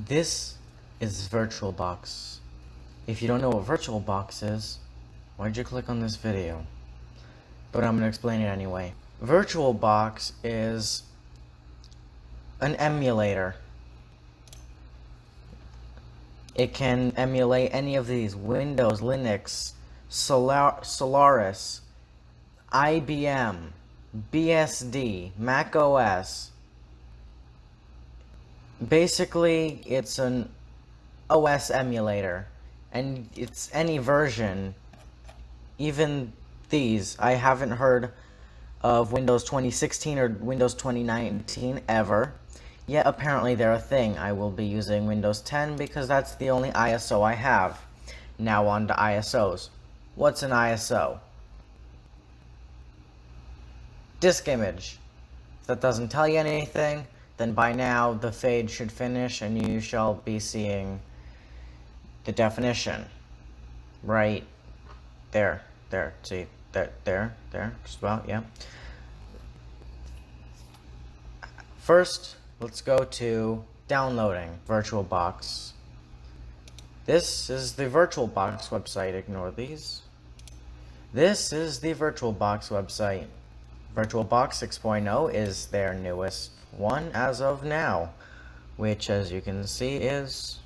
This is VirtualBox. If you don't know what VirtualBox is, why'd you click on this video? But I'm gonna explain it anyway. VirtualBox is an emulator. It can emulate any of these: Windows, Linux, Solaris, IBM, BSD, Mac OS. Basically, it's an OS emulator, and it's any version. Even these, I haven't heard of Windows 2016 or Windows 2019 ever. Yet apparently they're a thing. I will be using Windows 10 because that's the only ISO I have. Now on to ISOs. What's an ISO? Disk image. If that doesn't tell you anything, then by now the fade should finish and you shall be seeing the definition. Right there. See, there, just about, yeah. First, let's go to downloading VirtualBox. This is the VirtualBox website. Ignore these. This is the VirtualBox website. VirtualBox 6.0 is their newest one as of now, which, as you can see, is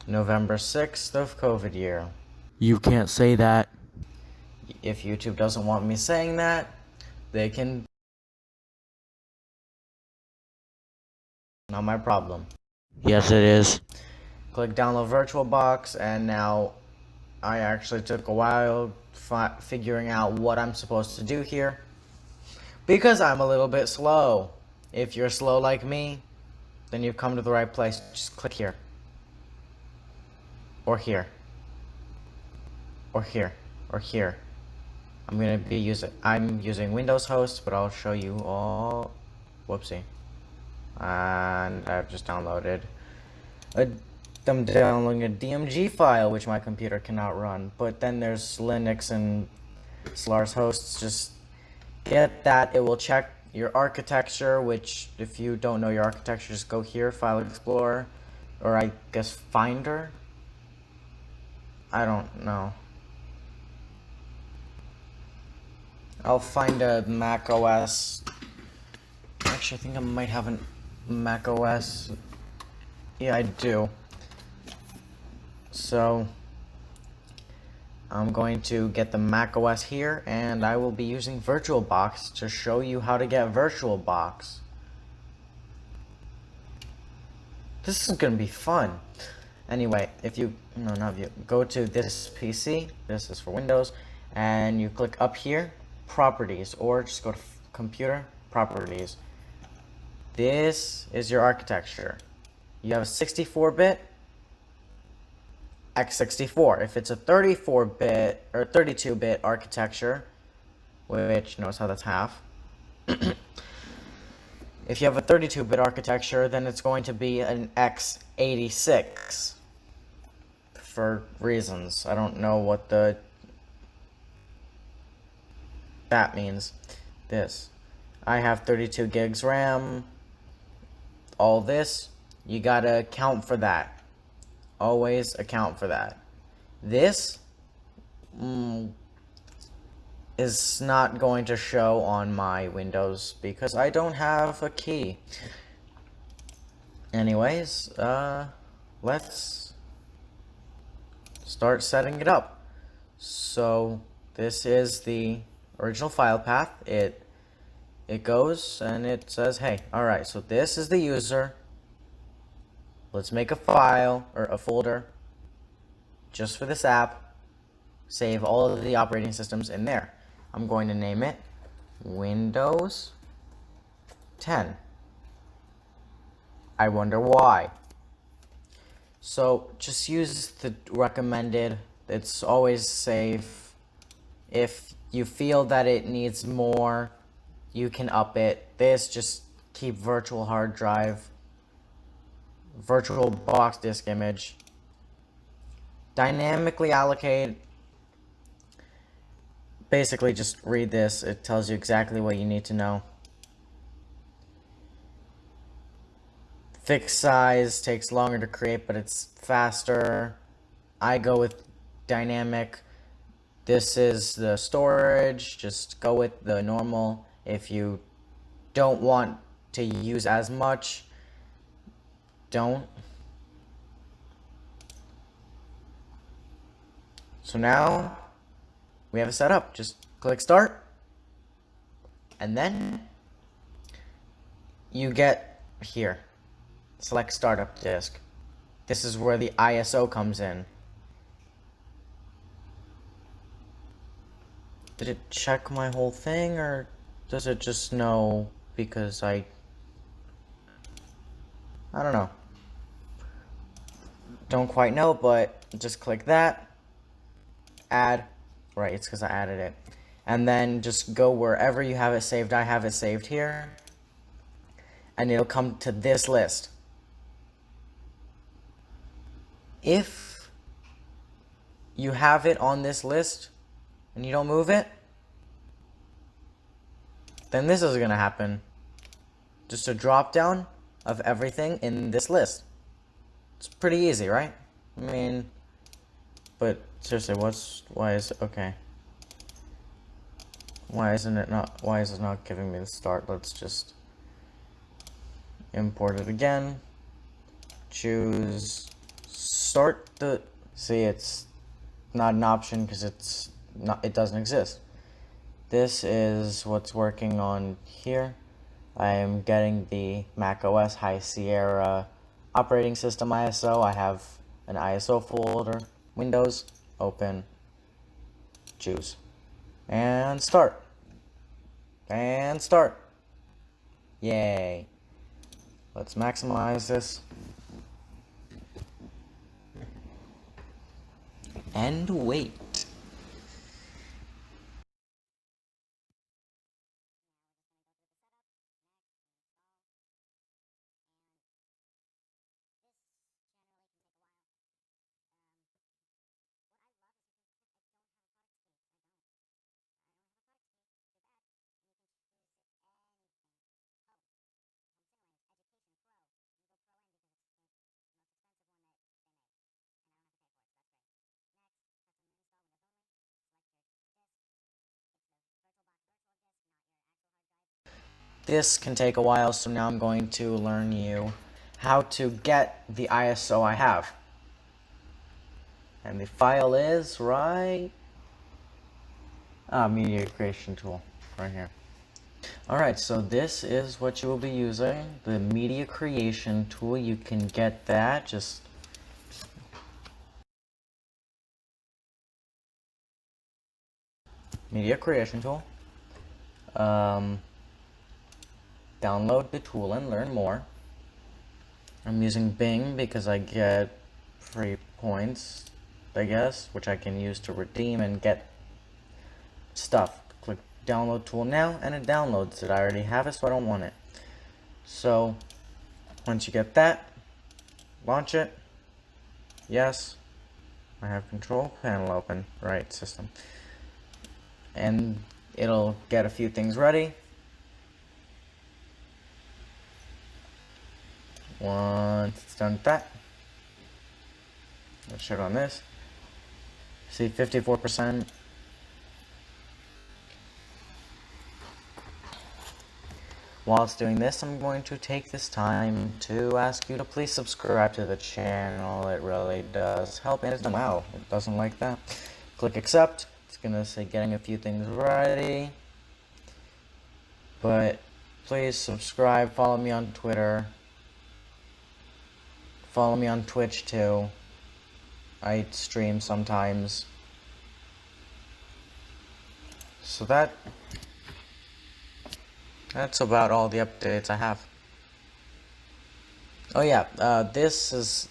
November 6th of COVID year. You can't say that. If YouTube doesn't want me saying that, they can. Not my problem. Yes, it is. Click download VirtualBox, and now I actually took a while figuring out what I'm supposed to do here, because I'm a little bit slow. If you're slow like me, then you've come to the right place. Just click here. Or here. Or here. Or here. I'm using Windows host, but I'll show you all. Whoopsie. And I've just downloaded I'm downloading a DMG file, which my computer cannot run. But then there's Linux and Solaris hosts. Just get that. It will check your architecture, which, if you don't know your architecture, just go here, File Explorer, or I guess Finder. I don't know. I'll find a Mac OS. Actually, I think I might have a Mac OS. Yeah, I do. So I'm going to get the Mac OS here, and I will be using VirtualBox to show you how to get VirtualBox. This is gonna be fun. Anyway, go to this PC. This is for Windows, and you click up here, Properties, or just go to Computer, Properties. This is your architecture. You have a 64-bit, x64. If it's a 34-bit or 32-bit architecture, which notice how that's half. If you have a 32-bit architecture, then it's going to be an x86. For reasons. I don't know what that means. This. I have 32 gigs RAM. All this, you gotta account for that. Always account for that. This is not going to show on my Windows because I don't have a key. Anyways, let's start setting it up. So this is the original file path. It goes and it says, hey, alright, so this is the user. Let's make a file or a folder just for this app. Save all of the operating systems in there. I'm going to name it Windows 10. I wonder why. So just use the recommended. It's always safe. If you feel that it needs more, you can up it. This, just keep virtual hard drive, VirtualBox disk image, dynamically allocate. Basically, just read this. It tells you exactly what you need to know. Fixed size takes longer to create, but it's faster. I go with dynamic. This is the storage. Just go with the normal. If you don't want to use as much, don't. So now we have it set up. Just click start. And then you get here. Select startup disk. This is where the ISO comes in. Did it check my whole thing, or does it just know because I don't know. Don't quite know, but just click that. Add. Right, it's because I added it. And then just go wherever you have it saved. I have it saved here. And it'll come to this list. If you have it on this list and you don't move it, then this is going to happen. Just a drop down of everything in this list. It's pretty easy, right? I mean, but seriously, why is it, okay. Why is it not giving me the start? Let's just import it again. Choose start the, see, it's not an option because it doesn't exist. This is what's working on here. I am getting the Mac OS High Sierra operating system ISO. I have an ISO folder. Windows, open, choose, and start. And start. Yay. Let's maximize this. And wait. This can take a while, so now I'm going to learn you how to get the ISO I have. And the file is right... media creation tool, right here. Alright, so this is what you will be using, the media creation tool. You can get that, just... media creation tool. Download the tool and learn more. I'm using Bing because I get free points, I guess, which I can use to redeem and get stuff. Click download tool now and it downloads it. I already have it, so I don't want it. So once you get that, launch it. Yes, I have control panel open. Right, system. And it'll get a few things ready. Once it's done with that, let's check on this. See, 54%. While it's doing this, I'm going to take this time to ask you to please subscribe to the channel. It really does help. And it's done. Wow, it doesn't like that. Click accept. It's gonna say getting a few things ready. But please subscribe. Follow me on Twitter. Follow me on Twitch too. I stream sometimes. So that's about all the updates I have. Oh yeah, this is...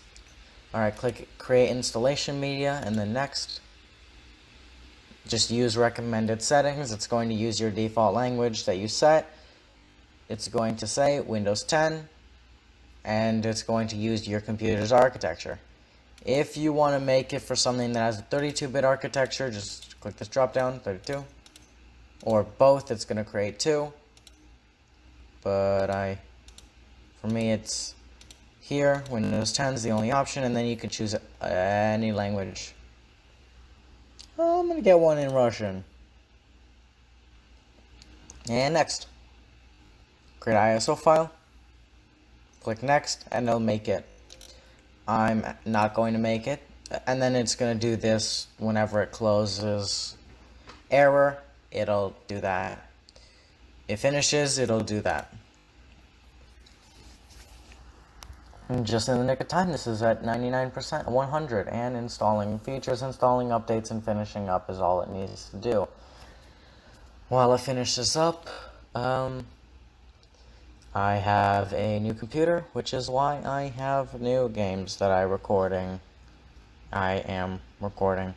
Alright, click create installation media and then next. Just use recommended settings. It's going to use your default language that you set. It's going to say Windows 10. And it's going to use your computer's architecture. If you want to make it for something that has a 32-bit architecture, just click this drop down, 32. Or both, it's going to create 2. But for me, it's Here, Windows 10 is the only option, and then you can choose any language. Oh, I'm gonna get one in Russian. And next. Create ISO file. Click next, and it'll make it. I'm not going to make it, and then it's going to do this whenever it closes. Error, it'll do that. It finishes, it'll do that. And just in the nick of time, this is at 99%, 100, and installing features, installing updates, and finishing up is all it needs to do. While it finishes up, I have a new computer, which is why I have new games that I am recording.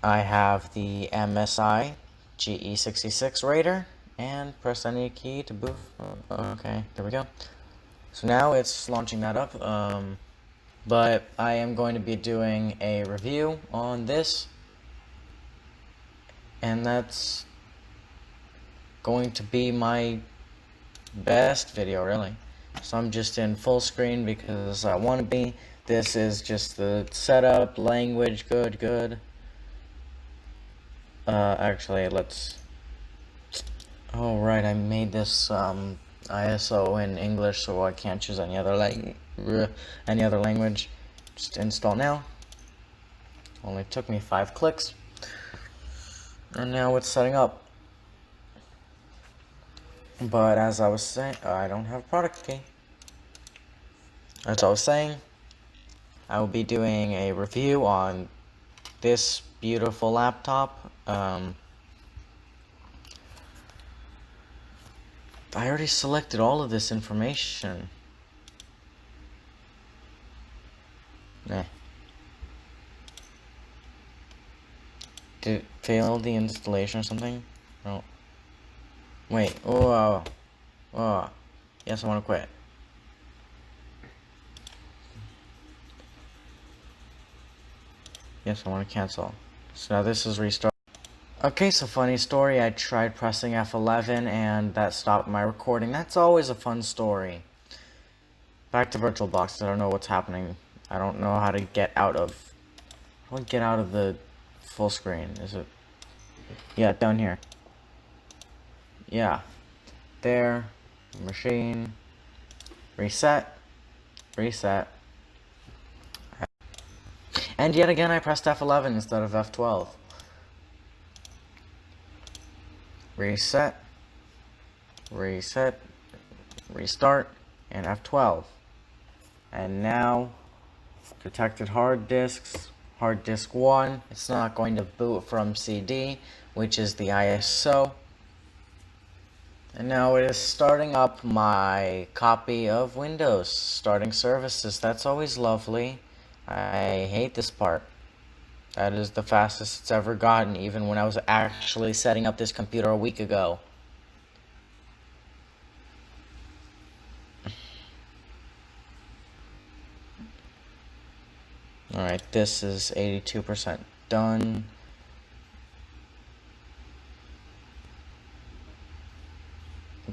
I have the MSI GE66 Raider, and press any key to boot. Okay, there we go. So now it's launching that up, but I am going to be doing a review on this, and that's going to be my best video, really. So I'm just in full screen because I want to be. This is just the setup, language, good. Actually, let's. Oh right, I made this ISO in English, so I can't choose any other language. Just install now. Only took me 5 clicks, and now it's setting up. But as I was saying, I don't have a product key. As I was saying, I will be doing a review on this beautiful laptop. I already selected all of this information. Did it fail the installation or something? No. Wait. Oh. Yes, I want to quit. Yes, I want to cancel. So now this is restart. Okay, so funny story, I tried pressing F11 and that stopped my recording. That's always a fun story. Back to VirtualBox, I don't know what's happening. I don't know how to get out of... How do I get out of the full screen? Is it... Yeah, down here. Yeah. There. Machine. Reset. And yet again I pressed F11 instead of F12. Reset, restart, and F12. And now, detected hard disks, hard disk 1, it's not going to boot from CD, which is the ISO. And now it is starting up my copy of Windows, starting services. That's always lovely. I hate this part. That is the fastest it's ever gotten, even when I was actually setting up this computer a week ago. Alright, this is 82% done.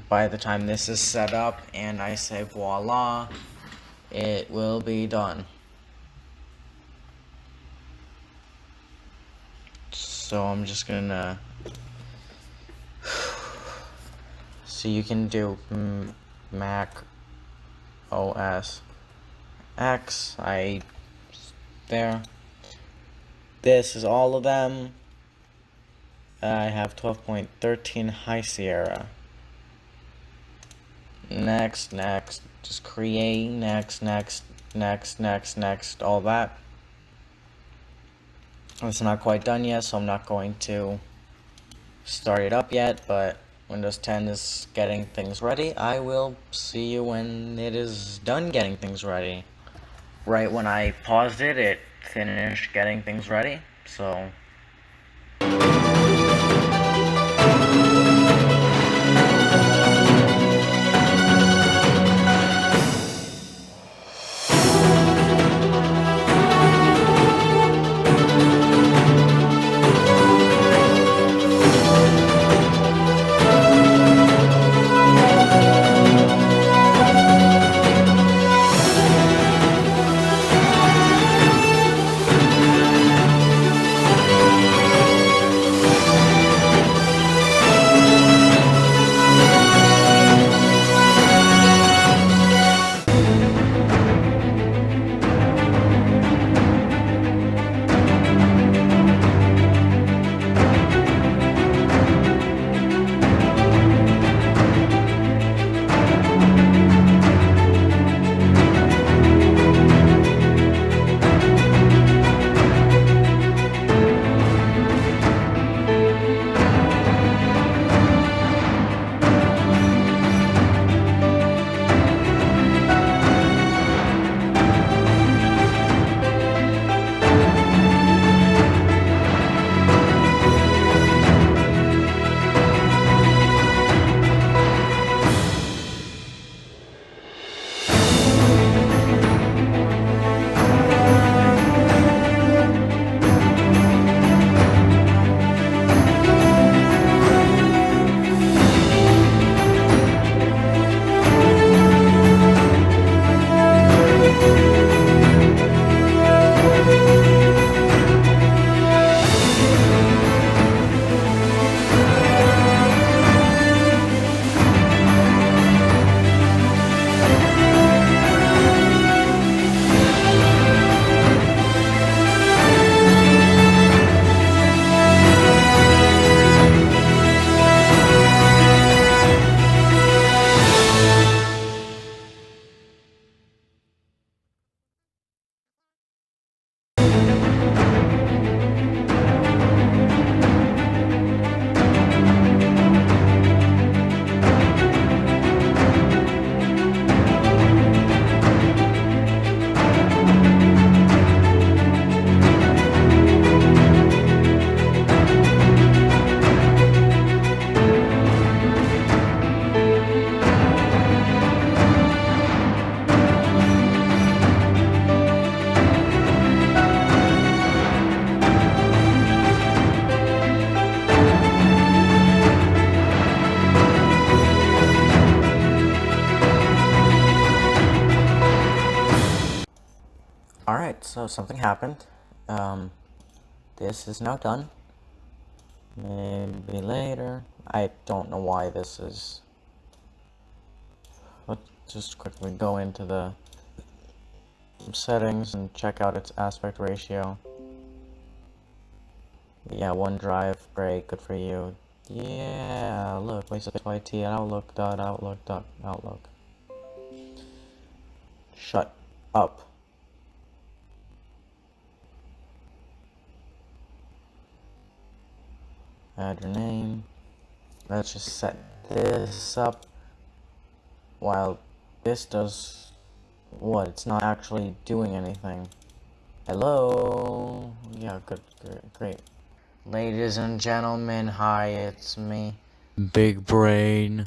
By the time this is set up and I say voila, it will be done. So I'm just gonna... So you can do Mac OS X. There. This is all of them. I have 12.13 High Sierra. Next, just create, next, all that. It's not quite done yet, so I'm not going to start it up yet, but Windows 10 is getting things ready. I will see you when it is done getting things ready. Right when I paused it, it finished getting things ready, so... Alright, so something happened. This is now done. Maybe later. I don't know why this is. Let's just quickly go into the settings and check out its aspect ratio. Yeah, OneDrive, great, good for you. Yeah, look, YT, Outlook, Outlook. Shut up. Add your name. Let's just set this up while this does what? It's not actually doing anything. Hello? Yeah, good, great. Ladies and gentlemen, hi, it's me. Big brain.